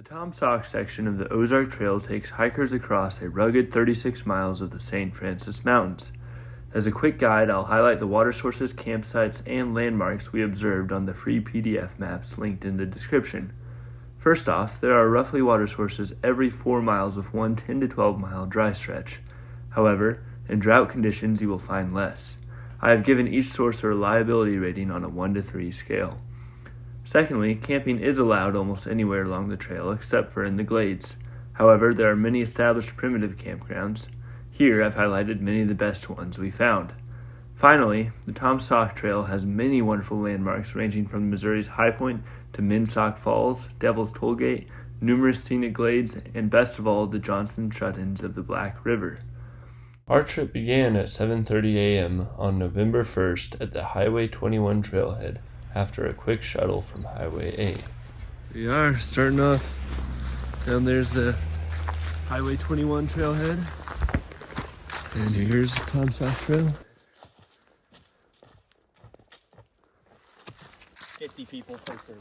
The Taum Sauk section of the Ozark Trail takes hikers across a rugged 36 miles of the St. Francois Mountains. As a quick guide, I'll highlight the water sources, campsites, and landmarks we observed on the free PDF maps linked in the description. First off, there are roughly water sources every 4 miles with one 10 to 12 mile dry stretch. However, in drought conditions you will find less. I have given each source a reliability rating on a 1 to 3 scale. Secondly, camping is allowed almost anywhere along the trail except for in the glades. However, there are many established primitive campgrounds. Here I've highlighted many of the best ones we found. Finally, the Taum Sauk Trail has many wonderful landmarks ranging from Missouri's Highpoint to Min-Sauk Falls, Devil's Tollgate, numerous scenic glades, and best of all, the Johnson Shut-ins of the Black River. Our trip began at 7:30 a.m. on November 1st at the Highway 21 trailhead after a quick shuttle from Highway 8. We are starting off. Down there's the Highway 21 trailhead. And here's the Taum Sauk Trail. 50 people posted.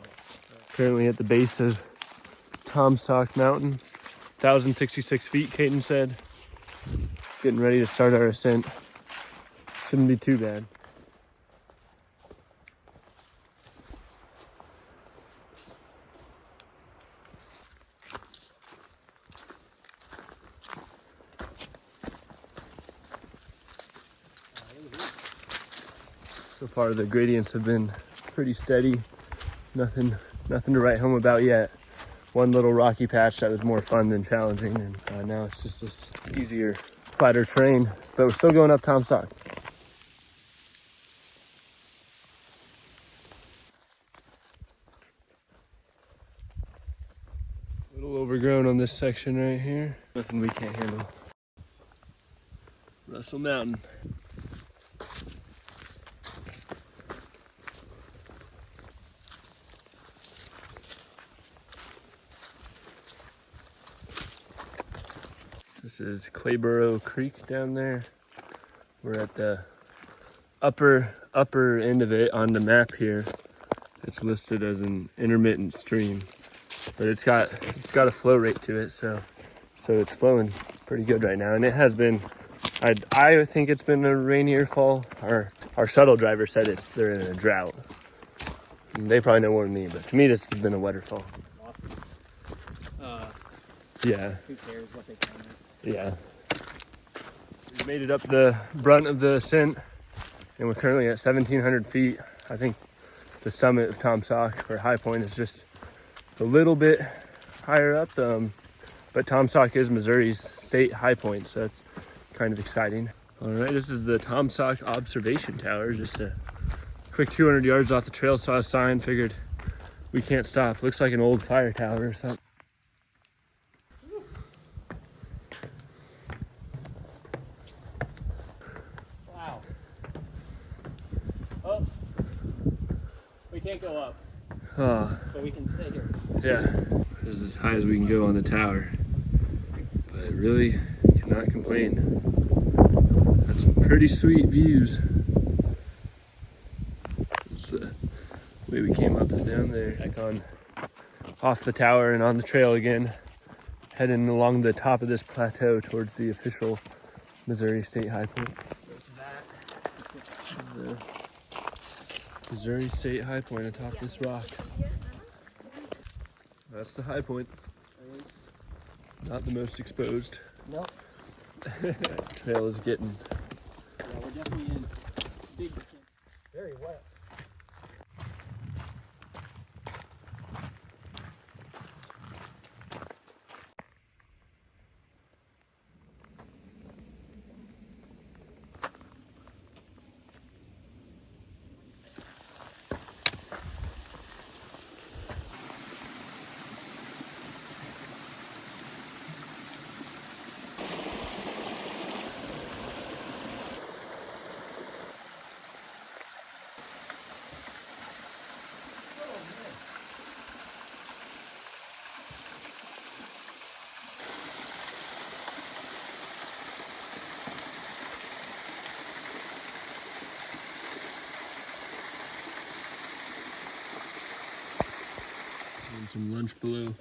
Currently at the base of Taum Sauk Mountain. 1,066 feet, Caden said. Getting ready to start our ascent. Shouldn't be too bad. So far the gradients have been pretty steady. Nothing to write home about yet. One little rocky patch that was more fun than challenging, and now it's just this easier, flatter terrain. But we're still going up Taum Sauk. A little overgrown on this section right here. Nothing we can't handle. Russell Mountain. This is Clayborough Creek down there. We're at the upper end of it on the map here. It's listed as an intermittent stream, but it's got a flow rate to it, so it's flowing pretty good right now. And it has been, I think it's been a rainier fall. Our shuttle driver said they're in a drought. And they probably know more than me, but to me this has been a wetter fall. Awesome. Yeah. Who cares what they call it? Yeah. We've made it up the brunt of the ascent, and we're currently at 1,700 feet. I think the summit of Taum Sauk, or Highpoint, is just a little bit higher up. But Taum Sauk is Missouri's state high point, so that's kind of exciting. All right, this is the Taum Sauk observation tower. Just a quick 200 yards off the trail. Saw a sign, figured we can't stop. Looks like an old fire tower or something. Oh, we can't go up, but we can stay here. Yeah, this is as high as we can go on the tower, but really cannot complain. That's some pretty sweet views. That's the way we came up is down there. Back on off the tower and on the trail again, heading along the top of this plateau towards the official Missouri State High Point. The Missouri State High Point atop this rock. That's the high point. Not the most exposed. Nope. Trail is getting. Yeah, we're definitely in big descent. Very wet. Some lunch below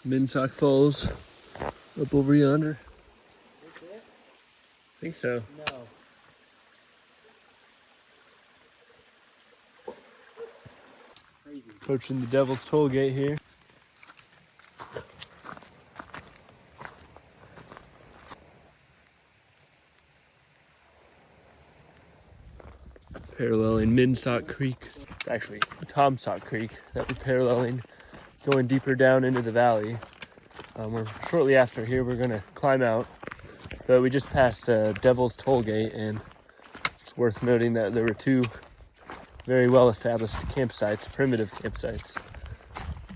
Min-Sauk Falls up over yonder. That's it? I think so. No. Crazy. Approaching the Devil's Tollgate here. Paralleling Min-Sauk Creek. Actually, Taum Sauk Creek that we're paralleling, going deeper down into the valley. We're shortly after here, we're gonna climb out. But we just passed Devil's Tollgate, and it's worth noting that there were two very well-established campsites, primitive campsites,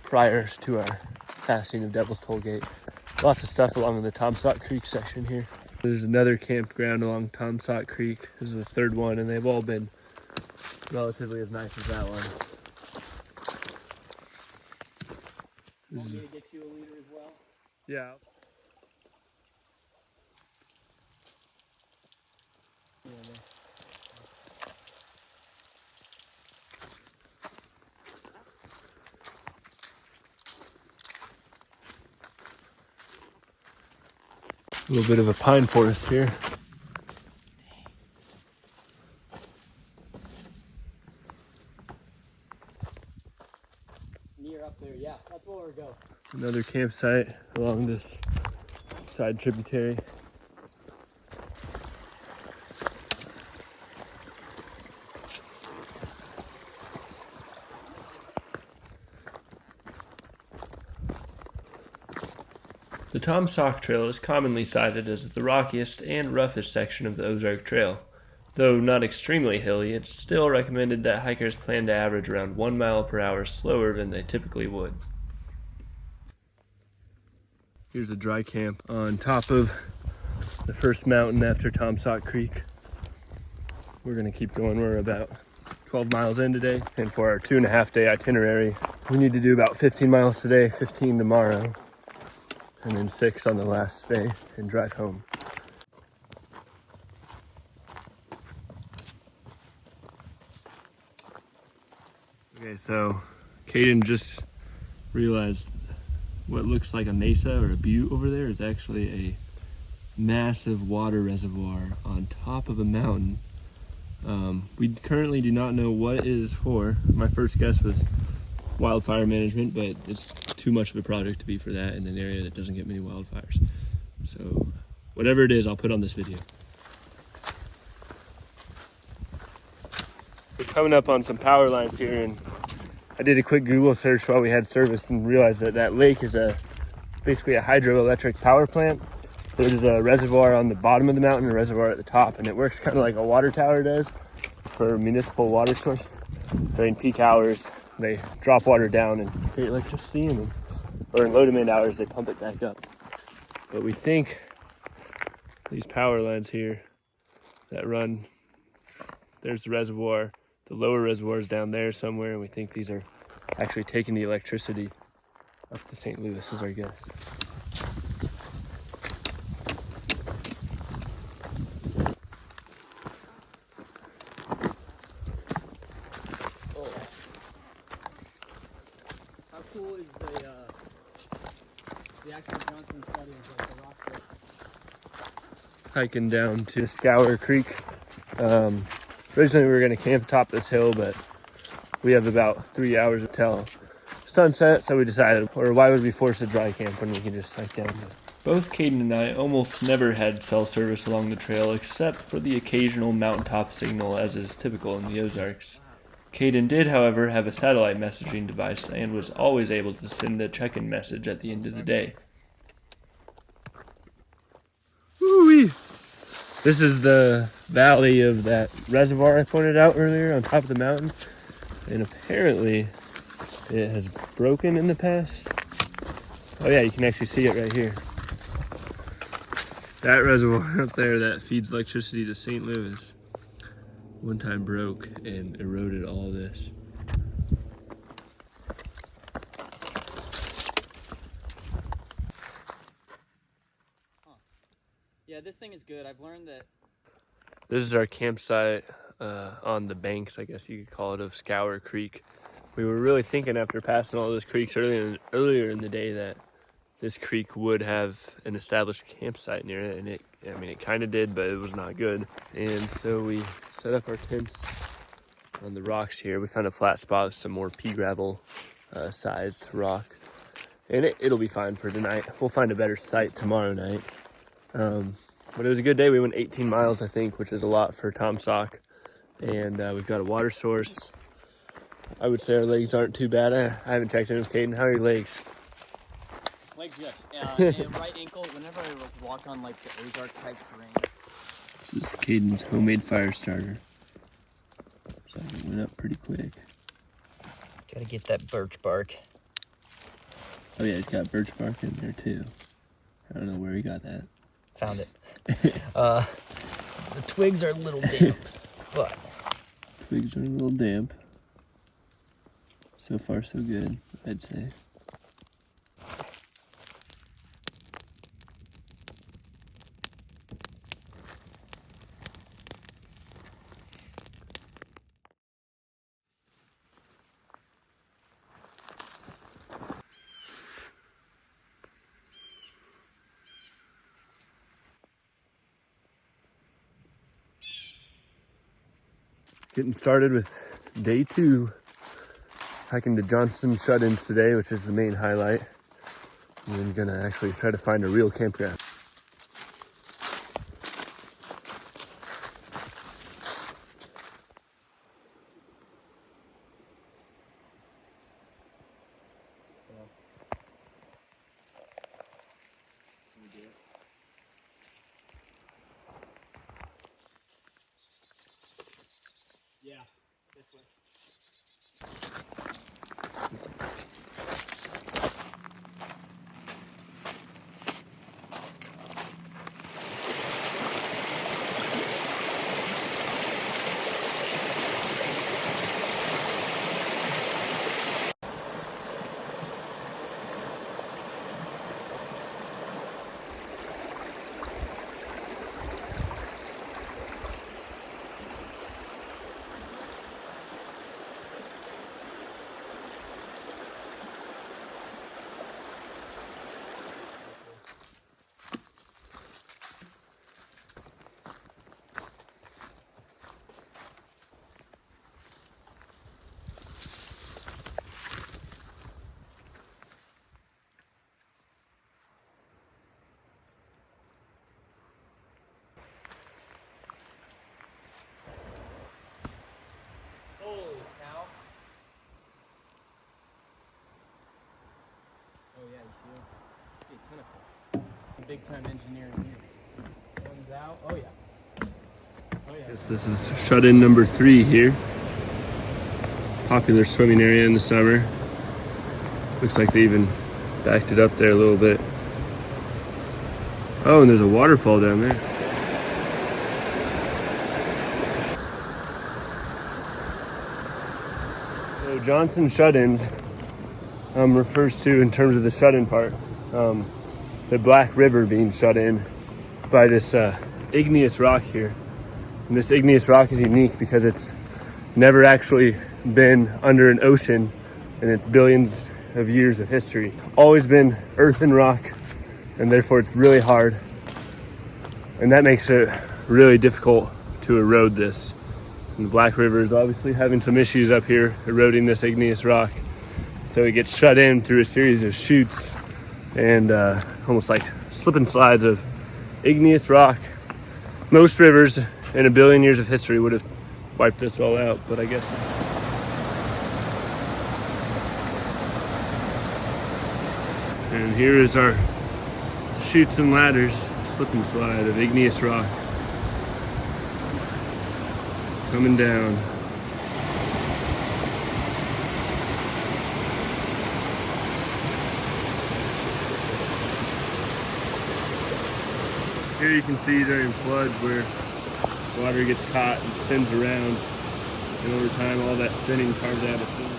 prior to our passing of Devil's Tollgate. Lots of stuff along the Taum Sauk Creek section here. There's another campground along Taum Sauk Creek. This is the third one, and they've all been relatively as nice as that one. Want me to get you a leader as well? Yeah. A little bit of a pine forest here. Near up there, yeah. That's where we're going. Another campsite along this side tributary. The Taum Sauk Trail is commonly cited as the rockiest and roughest section of the Ozark Trail. Though not extremely hilly, it's still recommended that hikers plan to average around 1 mile per hour slower than they typically would. Here's a dry camp on top of the first mountain after Taum Sauk Creek. We're gonna keep going. We're about 12 miles in today, and for our 2.5-day itinerary, we need to do about 15 miles today, 15 tomorrow, and then 6 on the last day and drive home. Okay, so Caden just realized what looks like a mesa or a butte over there is actually a massive water reservoir on top of a mountain. We currently do not know what it is for. My first guess was wildfire management, but it's too much of a project to be for that in an area that doesn't get many wildfires. So whatever it is, I'll put on this video. We're coming up on some power lines here, and I did a quick Google search while we had service and realized that that lake is basically a hydroelectric power plant. There's a reservoir on the bottom of the mountain and a reservoir at the top, and it works kind of like a water tower does for municipal water source. During peak hours, they drop water down and create electricity, and or in low demand hours, they pump it back up. But we think these power lines here that run, there's the reservoir, the lower reservoir is down there somewhere, and we think these are actually taking the electricity up to St. Louis is our guess. How cool is the actual Johnson study of the rock there? Hiking down to Scour Creek. Originally we were going to camp atop this hill, but we have about 3 hours until sunset, so we decided, or why would we force a dry camp when we can just hike down? Both Caden and I almost never had cell service along the trail except for the occasional mountaintop signal, as is typical in the Ozarks. Caden did, however, have a satellite messaging device and was always able to send a check-in message at the end of the day. Woo-wee! This is the valley of that reservoir I pointed out earlier on top of the mountain, and apparently it has broken in the past. Oh yeah, you can actually see it right here. That reservoir up there that feeds electricity to St. Louis one time broke and eroded all of this. Yeah, this thing is good. I've learned that. This is our campsite on the banks, I guess you could call it, of Scour Creek. We were really thinking after passing all those creeks earlier in the day that this creek would have an established campsite near it, and it kind of did, but it was not good. And so we set up our tents on the rocks here. We found a flat spot with some more pea gravel sized rock, and it'll be fine for tonight. We'll find a better site tomorrow night. But it was a good day. We went 18 miles, I think, which is a lot for Taum Sauk. And we've got a water source. I would say our legs aren't too bad. I haven't checked in with Caden. How are your legs? Legs good. And right ankle, whenever I walk on like the Ozark type terrain. This is Caden's homemade fire starter. So it went up pretty quick. Gotta get that birch bark. Oh yeah, it's got birch bark in there too. I don't know where he got that. Found it. The twigs are a little damp, but... Twigs are a little damp. So far so good, I'd say. Getting started with day 2. Hiking the Johnson Shut-ins today, which is the main highlight. And then gonna actually try to find a real campground. Yeah, this way. Holy cow. Oh yeah, you see a tentacle. Big time engineering here. One's out. Oh yeah. Oh yeah. Yes, this is shut-in number 3 here. Popular swimming area in the summer. Looks like they even backed it up there a little bit. Oh, and there's a waterfall down there. So Johnson Shut-ins refers to, in terms of the shut-in part, the Black River being shut in by this igneous rock here. And this igneous rock is unique because it's never actually been under an ocean in its billions of years of history. Always been earth and rock, and therefore it's really hard. And that makes it really difficult to erode this. And the Black River is obviously having some issues up here eroding this igneous rock. So it gets shut in through a series of chutes and almost like slip and slides of igneous rock. Most rivers in a billion years of history would have wiped this all out, but I guess. And here is our chutes and ladders, slip and slide of igneous rock coming down. Here you can see during floods where water gets caught and spins around, and over time all that spinning carves out a seam.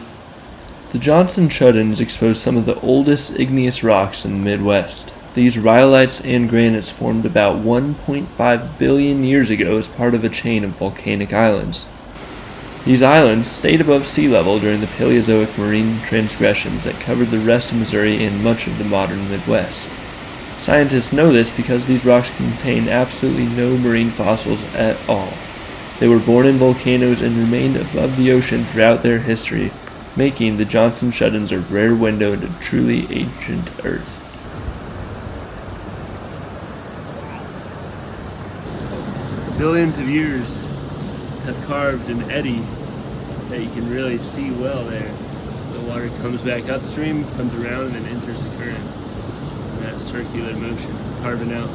The Johnson Shut-ins expose some of the oldest igneous rocks in the Midwest. These rhyolites and granites formed about 1.5 billion years ago as part of a chain of volcanic islands. These islands stayed above sea level during the Paleozoic marine transgressions that covered the rest of Missouri and much of the modern Midwest. Scientists know this because these rocks contain absolutely no marine fossils at all. They were born in volcanoes and remained above the ocean throughout their history, making the Johnson Shut-ins a rare window into truly ancient Earth. Billions of years have carved an eddy that you can really see well there. The water comes back upstream, comes around, and then enters the current in that circular motion, carving out.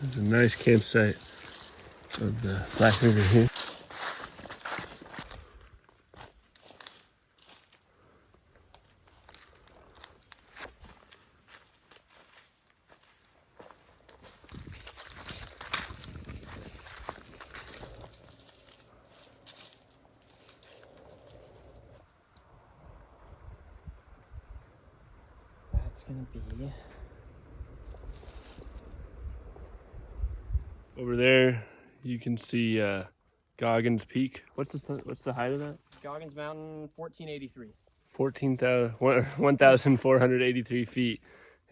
It's a nice campsite of the Black River here. That's gonna be Over there, you can see Goggins Peak. What's the height of that? Goggins Mountain, 1483. 1,483 feet.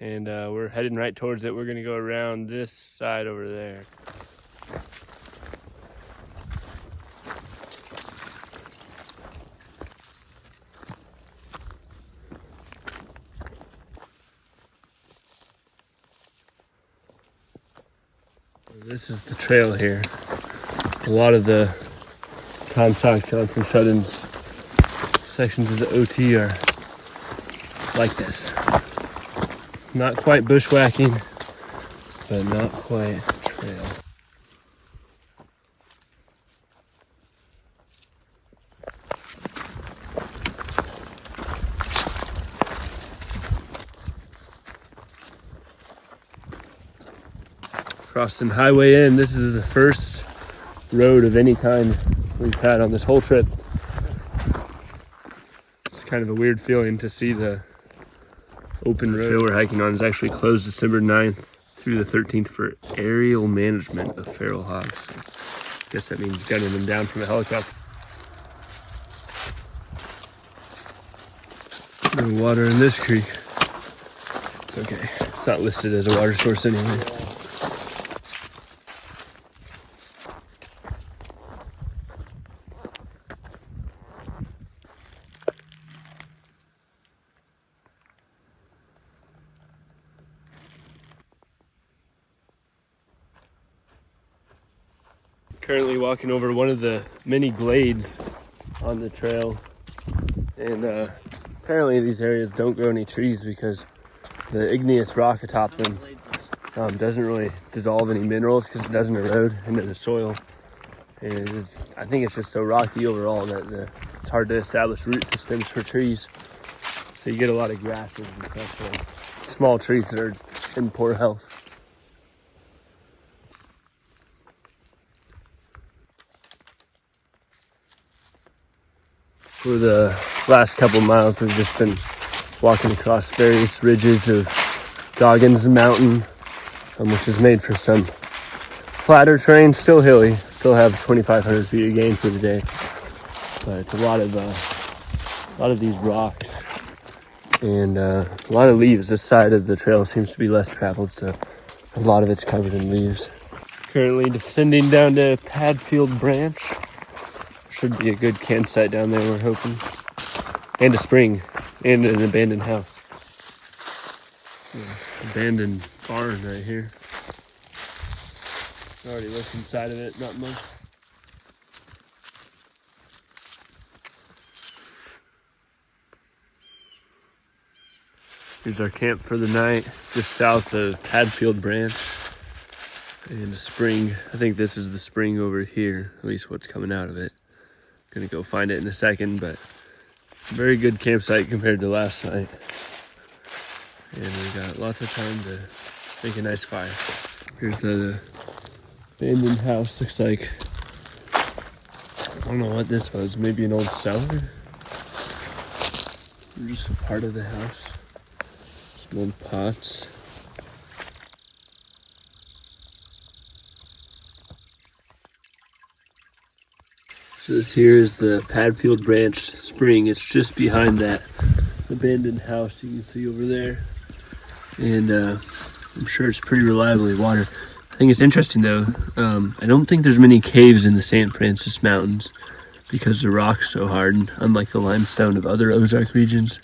And we're heading right towards it. We're gonna go around this side over there. This is the trail here. A lot of the Taum Sauk Johnson Shut-ins sections of the OT are like this. Not quite bushwhacking, but not quite trail. Crossing Highway in. This is the first road of any kind we've had on this whole trip. It's kind of a weird feeling to see the open road. The trail we're hiking on is actually closed December 9th through the 13th for aerial management of feral hogs. So I guess that means gunning them down from a helicopter. No water in this creek. It's okay. It's not listed as a water source anyway. Currently walking over one of the many glades on the trail, and apparently these areas don't grow any trees because the igneous rock atop them doesn't really dissolve any minerals because it doesn't erode into the soil. And I think it's just so rocky overall that it's hard to establish root systems for trees, so you get a lot of grasses and stuff, small trees that are in poor health. For the last couple miles, we've just been walking across various ridges of Goggins Mountain, which is made for some flatter terrain, still hilly, still have 2,500 feet of gain for the day. But it's a lot of these rocks and a lot of leaves. This side of the trail seems to be less traveled, so a lot of it's covered in leaves. Currently descending down to Padfield Branch. Should be a good campsite down there, we're hoping. And a spring, and an abandoned house. Abandoned barn right here. Already looked inside of it, not much. Here's our camp for the night, just south of Padfield Branch. And a spring, I think this is the spring over here, at least what's coming out of it. Gonna go find it in a second, but very good campsite compared to last night. And we got lots of time to make a nice fire. Here's the abandoned house. Looks like don't know what this was. Maybe an old cellar? Or just a part of the house. Some old pots. So this here is the Padfield Branch Spring. It's just behind that abandoned house you can see over there. And I'm sure it's pretty reliably watered. I think it's interesting though, I don't think there's many caves in the St. Francis Mountains because the rock's so hard, unlike the limestone of other Ozark regions.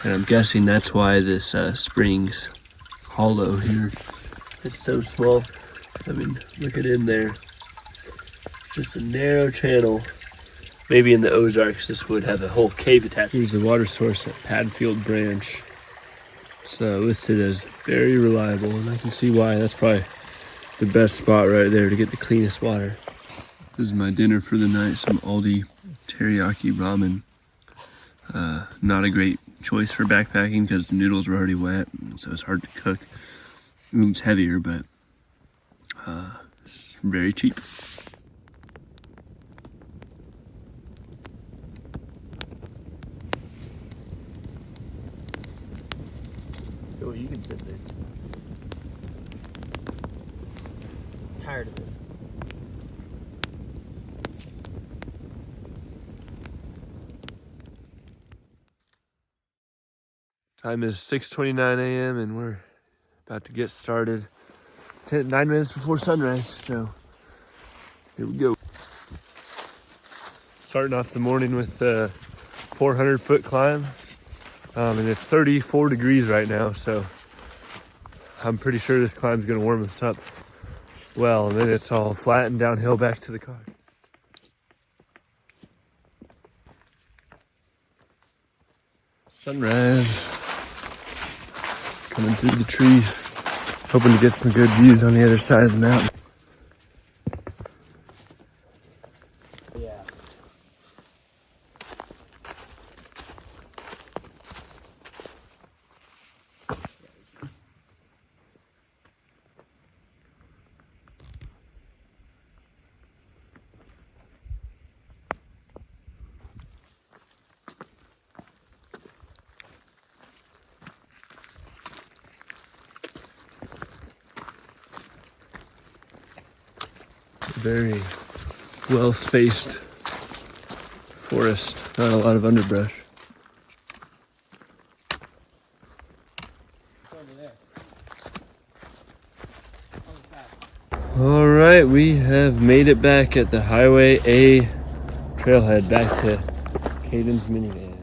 And I'm guessing that's why this spring's hollow here. It's so small. I mean, look at in there. Just a narrow channel. Maybe in the Ozarks this would have a whole cave attached. Here's the water source at Padfield Branch. It's listed as very reliable, and I can see why. That's probably the best spot right there to get the cleanest water. This is my dinner for the night, some Aldi teriyaki ramen. Not a great choice for backpacking because the noodles were already wet, so it's hard to cook. It's heavier, but it's very cheap. Oh, you can sit there. I'm tired of this. Time is 6:29 a.m. and we're about to get started. 9 minutes before sunrise, so here we go. Starting off the morning with a 400-foot climb. And it's 34 degrees right now, so I'm pretty sure this climb's gonna warm us up well, and then it's all flat and downhill back to the car. Sunrise coming through the trees, hoping to get some good views on the other side of the mountain. Yeah. Very well-spaced forest, not a lot of underbrush. It's over there. All right, we have made it back at the Highway A trailhead back to Caden's minivan.